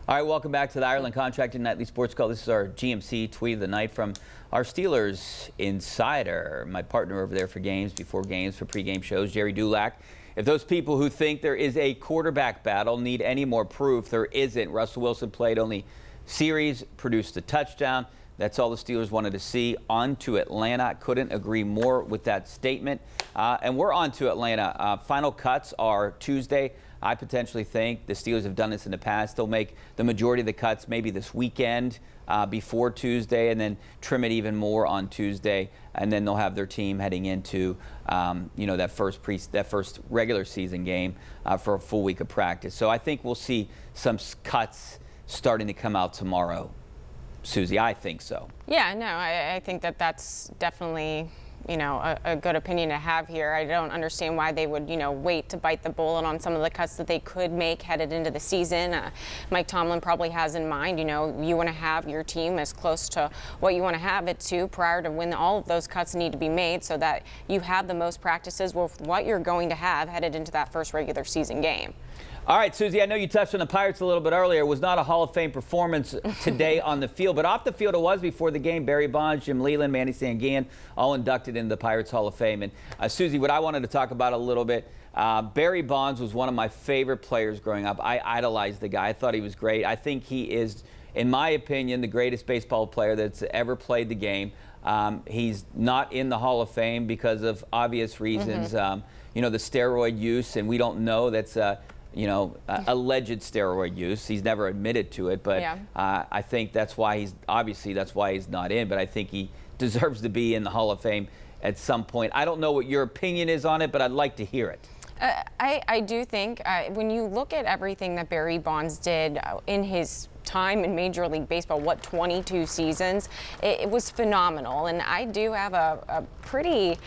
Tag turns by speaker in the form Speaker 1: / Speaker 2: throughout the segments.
Speaker 1: All right, welcome back to the Ireland Contracting Nightly Sports Call. This is our GMC tweet of the night from our Steelers insider, my partner over there for games, before games, for pregame shows, Jerry Dulac. If those people who think there is a quarterback battle need any more proof, there isn't. Russell Wilson played only series, produced a touchdown. That's all the Steelers wanted to see. On to Atlanta. Couldn't agree more with that statement. And we're on to Atlanta. Final cuts are Tuesday. I potentially think the Steelers have done this in the past. They'll make the majority of the cuts maybe this weekend before Tuesday, and then trim it even more on Tuesday. And then they'll have their team heading into that first regular season game for a full week of practice. So I think we'll see some cuts starting to come out tomorrow. Suzie, I think so.
Speaker 2: Yeah, no, I think that's definitely, a good opinion to have here. I don't understand why they would, wait to bite the bullet on some of the cuts that they could make headed into the season. Mike Tomlin probably has in mind, you want to have your team as close to what you want to have it to prior to when all of those cuts need to be made so that you have the most practices with what you're going to have headed into that first regular season game.
Speaker 1: All right, Suzie, I know you touched on the Pirates a little bit earlier. It was not a Hall of Fame performance today on the field, but off the field it was before the game. Barry Bonds, Jim Leyland, Manny Sanguillen, all inducted into the Pirates Hall of Fame. And Suzie, what I wanted to talk about a little bit, Barry Bonds was one of my favorite players growing up. I idolized the guy. I thought he was great. I think he is, in my opinion, the greatest baseball player that's ever played the game. He's not in the Hall of Fame because of obvious reasons. The steroid use, and we don't know that's alleged steroid use. He's never admitted to it, but yeah. I think that's why he's not in, but I think he deserves to be in the Hall of Fame at some point. I don't know what your opinion is on it, but I'd like to hear it.
Speaker 2: I do think when you look at everything that Barry Bonds did in his time in Major League Baseball, 22 seasons, it was phenomenal. And I do have a pretty,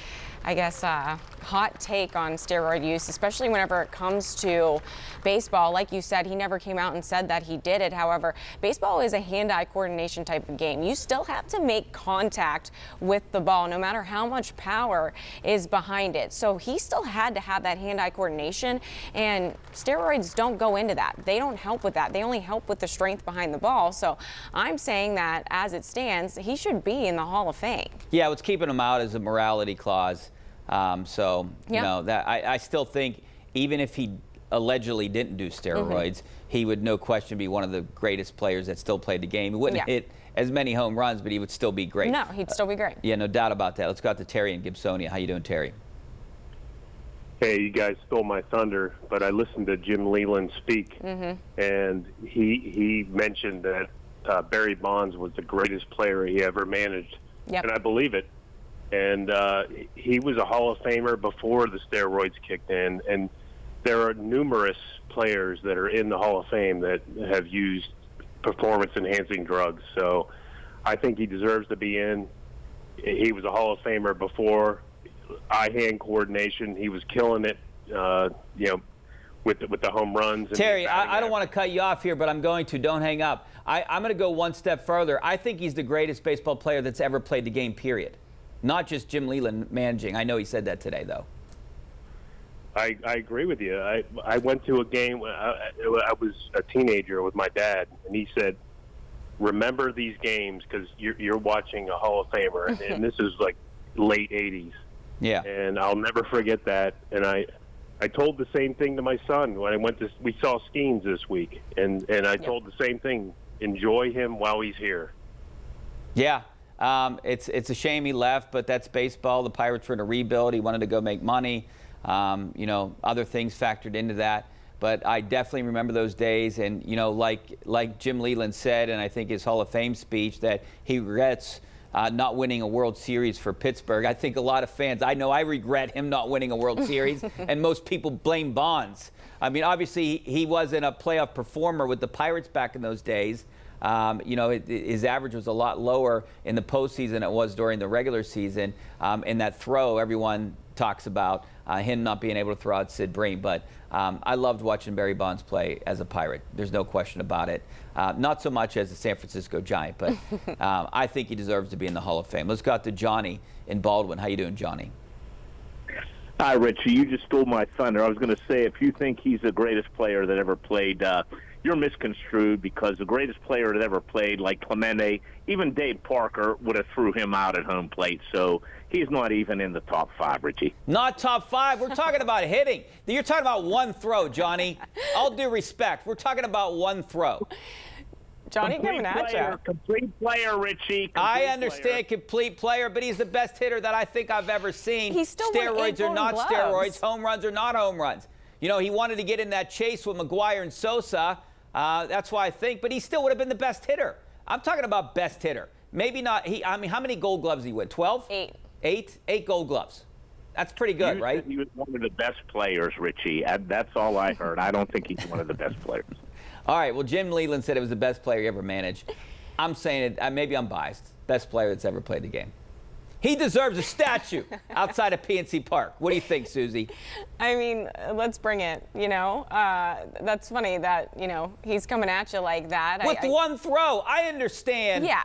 Speaker 2: hot take on steroid use, especially whenever it comes to baseball. Like you said, he never came out and said that he did it. However, baseball is a hand-eye coordination type of game. You still have to make contact with the ball, no matter how much power is behind it. So he still had to have that hand-eye coordination, and steroids don't go into that. They don't help with that. They only help with the strength behind the ball. So I'm saying that, as it stands, he should be in the Hall of Fame.
Speaker 1: Yeah, what's keeping him out is a morality clause. That I still think even if he allegedly didn't do steroids, he would no question be one of the greatest players that still played the game. He wouldn't hit as many home runs, but he would still be great.
Speaker 2: No, he'd still be great.
Speaker 1: Yeah, no doubt about that. Let's go out to Terry in Gibsonia. How you doing, Terry?
Speaker 3: Hey, you guys stole my thunder, but I listened to Jim Leyland speak, and he mentioned that Barry Bonds was the greatest player he ever managed, and I believe it. And he was a Hall of Famer before the steroids kicked in. And there are numerous players that are in the Hall of Fame that have used performance-enhancing drugs. So I think he deserves to be in. He was a Hall of Famer before. Eye-hand coordination, he was killing it, with the home runs. And
Speaker 1: Terry, I don't want to cut you off here, but I'm going to. Don't hang up. I'm going to go one step further. I think he's the greatest baseball player that's ever played the game, period. Not just Jim Leyland managing. I know he said that today, though.
Speaker 3: I agree with you. I went to a game. I was a teenager with my dad, and he said, remember these games because you're watching a Hall of Famer. And this is like late 80s.
Speaker 1: Yeah.
Speaker 3: And I'll never forget that. And I told the same thing to my son when we saw Skeens this week. And I told the same thing. Enjoy him while he's here.
Speaker 1: Yeah. It's a shame he left, but that's baseball. The Pirates were in a rebuild. He wanted to go make money. Other things factored into that. But I definitely remember those days. And, like Jim Leyland said, and I think his Hall of Fame speech, that he regrets not winning a World Series for Pittsburgh. I think a lot of fans, I know I regret him not winning a World Series, and most people blame Bonds. I mean, obviously, he wasn't a playoff performer with the Pirates back in those days. His average was a lot lower in the postseason than it was during the regular season. In that throw, everyone talks about him not being able to throw out Sid Bream. But I loved watching Barry Bonds play as a Pirate. There's no question about it. Not so much as a San Francisco Giant, but I think he deserves to be in the Hall of Fame. Let's go out to Johnny in Baldwin. How you doing, Johnny?
Speaker 4: Hi, Richie. You just stole my thunder. I was going to say, if you think he's the greatest player that ever played, you're misconstrued because the greatest player that ever played, like Clemente, even Dave Parker would have threw him out at home plate. So he's not even in the top 5, Richie.
Speaker 1: Not top 5. We're talking about hitting. You're talking about one throw, Johnny. All due respect. We're talking about one throw.
Speaker 2: Johnny coming at you.
Speaker 4: Complete player, Richie.
Speaker 1: I understand complete player, but he's the best hitter that I think I've ever seen.
Speaker 2: He still won 8
Speaker 1: steroids or not
Speaker 2: Golden
Speaker 1: steroids,
Speaker 2: Gloves.
Speaker 1: home runs or not home runs. You know, he wanted to get in that chase with McGuire and Sosa. That's why I think, but he still would have been the best hitter. I'm talking about best hitter. Maybe not. I mean, how many Gold Gloves did he win? 12?
Speaker 2: 8.
Speaker 1: 8 Gold Gloves. That's pretty good, right?
Speaker 4: He was one of the best players, Richie. That's all I heard. I don't think he's one of the best players.
Speaker 1: All right, well, Jim Leland said it was the best player he ever managed. I'm saying it, maybe I'm biased. Best player that's ever played the game. He deserves a statue outside of PNC Park. What do you think, Suzie?
Speaker 2: I mean, let's bring it, you know. That's funny that, you know, he's coming at you like that.
Speaker 1: With one throw, I understand.
Speaker 2: Yeah.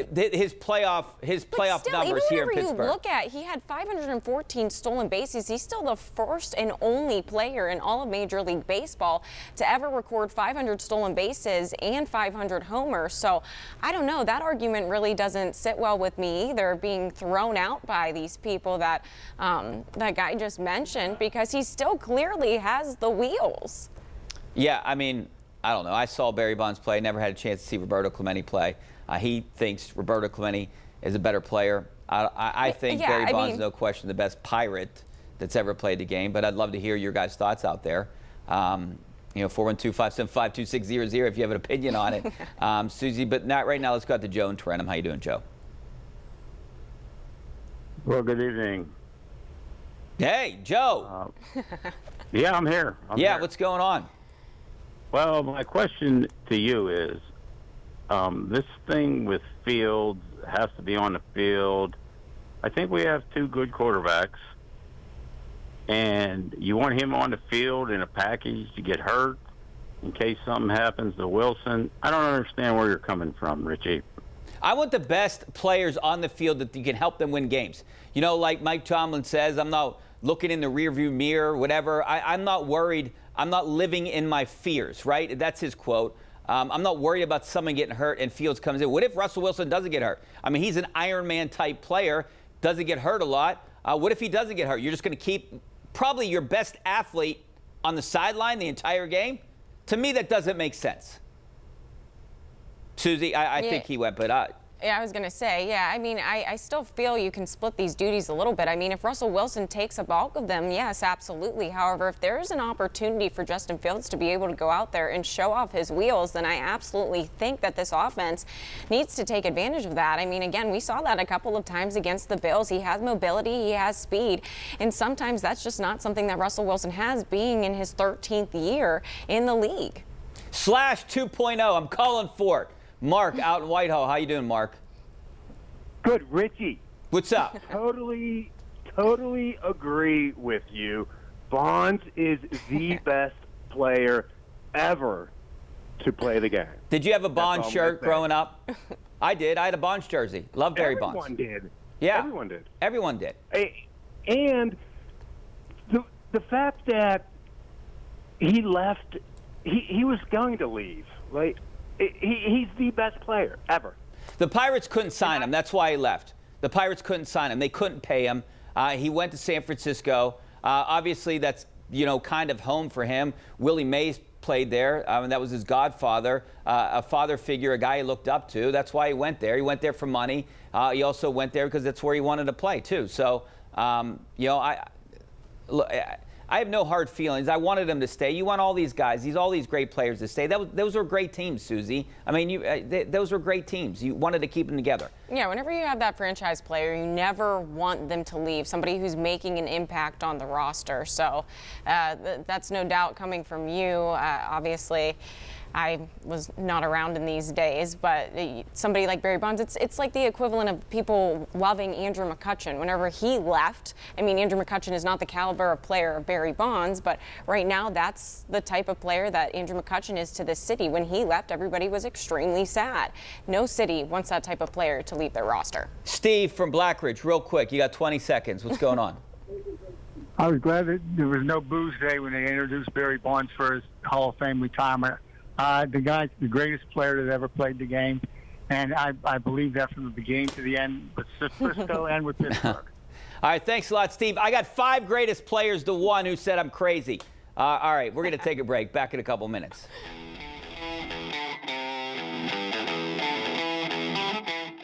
Speaker 1: His playoff
Speaker 2: Still,
Speaker 1: numbers
Speaker 2: even
Speaker 1: here in
Speaker 2: whenever
Speaker 1: Pittsburgh.
Speaker 2: you look at, he had 514 stolen bases. He's still the first and only player in all of Major League Baseball to ever record 500 stolen bases and 500 homers. So I don't know. That argument really doesn't sit well with me either, being thrown out by these people that that guy just mentioned, because he still clearly has the wheels.
Speaker 1: Yeah, I mean, I don't know. I saw Barry Bonds play. Never had a chance to see Roberto Clemente play. He thinks Roberto Clemente is a better player. I think Barry Bonds, no question, the best Pirate that's ever played the game. But I'd love to hear your guys' thoughts out there. You know, 412-575-2600 if you have an opinion on it, Suzie. But not right now. Let's go out to Joe and Trentham. How you doing, Joe?
Speaker 5: Well, good evening.
Speaker 1: Hey, Joe.
Speaker 5: Yeah, I'm here.
Speaker 1: Yeah, what's going on?
Speaker 5: Well, my question to you is, this thing with Fields has to be on the field. I think we have 2 good quarterbacks, and you want him on the field in a package to get hurt in case something happens to Wilson. I don't understand where you're coming from, Richie.
Speaker 1: I want the best players on the field that you can help them win games. You know, like Mike Tomlin says, I'm not looking in the rearview mirror, whatever. I'm not worried. I'm not living in my fears, right? That's his quote. I'm not worried about someone getting hurt and Fields comes in. What if Russell Wilson doesn't get hurt? I mean, he's an Iron Man type player, doesn't get hurt a lot. What if he doesn't get hurt? You're just going to keep probably your best athlete on the sideline the entire game? To me, that doesn't make sense. Suzie, I think he went, but
Speaker 2: Yeah, I was going to say, yeah, I mean, I still feel you can split these duties a little bit. I mean, if Russell Wilson takes a bulk of them, yes, absolutely. However, if there is an opportunity for Justin Fields to be able to go out there and show off his wheels, then I absolutely think that this offense needs to take advantage of that. I mean, again, we saw that a couple of times against the Bills. He has mobility, he has speed, and sometimes that's just not something that Russell Wilson has, being in his 13th year in the league.
Speaker 1: Slash 2.0, I'm calling for it. Mark out in Whitehall. How you doing, Mark?
Speaker 6: Good, Richie.
Speaker 1: What's up?
Speaker 6: Totally agree with you. Bonds is the best player ever to play the game.
Speaker 1: Did you have a Bonds
Speaker 6: all I'm
Speaker 1: shirt
Speaker 6: saying.
Speaker 1: growing up? I did. I had a Bonds jersey. Love Barry Bonds.
Speaker 6: Everyone did.
Speaker 1: Yeah.
Speaker 6: Everyone did.
Speaker 1: Everyone did.
Speaker 6: And the fact that he left, he was going to leave. Like, he's the best player ever.
Speaker 1: The Pirates couldn't sign him. That's why he left. The Pirates couldn't sign him. They couldn't pay him. He went to San Francisco. Obviously, that's, you know, kind of home for him. Willie Mays played there. And that was his godfather, a father figure, a guy he looked up to. That's why he went there. He went there for money. He also went there because that's where he wanted to play, too. So, you know, I have no hard feelings. I wanted him to stay. You want all these guys, all these great players to stay. Those were great teams, Suzie. I mean, those were great teams. You wanted to keep them together.
Speaker 2: Yeah, whenever you have that franchise player, you never want them to leave, somebody who's making an impact on the roster. So that's no doubt coming from you. Obviously, I was not around in these days, but somebody like Barry Bonds, it's like the equivalent of people loving Andrew McCutchen. Whenever he left, I mean, Andrew McCutchen is not the caliber of player of Barry Bonds, but right now that's the type of player that Andrew McCutchen is to this city. When he left, everybody was extremely sad. No city wants that type of player to leave their roster.
Speaker 1: Steve from Blackridge, real quick. You got 20 seconds. What's going on?
Speaker 7: I was glad that there was no booze today when they introduced Barry Bonds for his Hall of Fame retirement. The guy's the greatest player that ever played the game, and I believe that from the beginning to the end, with Frisco and with Pittsburgh.
Speaker 1: All right, thanks a lot, Steve. I got 5 greatest players to 1 who said I'm crazy. All right, we're going to take a break. Back in a couple minutes.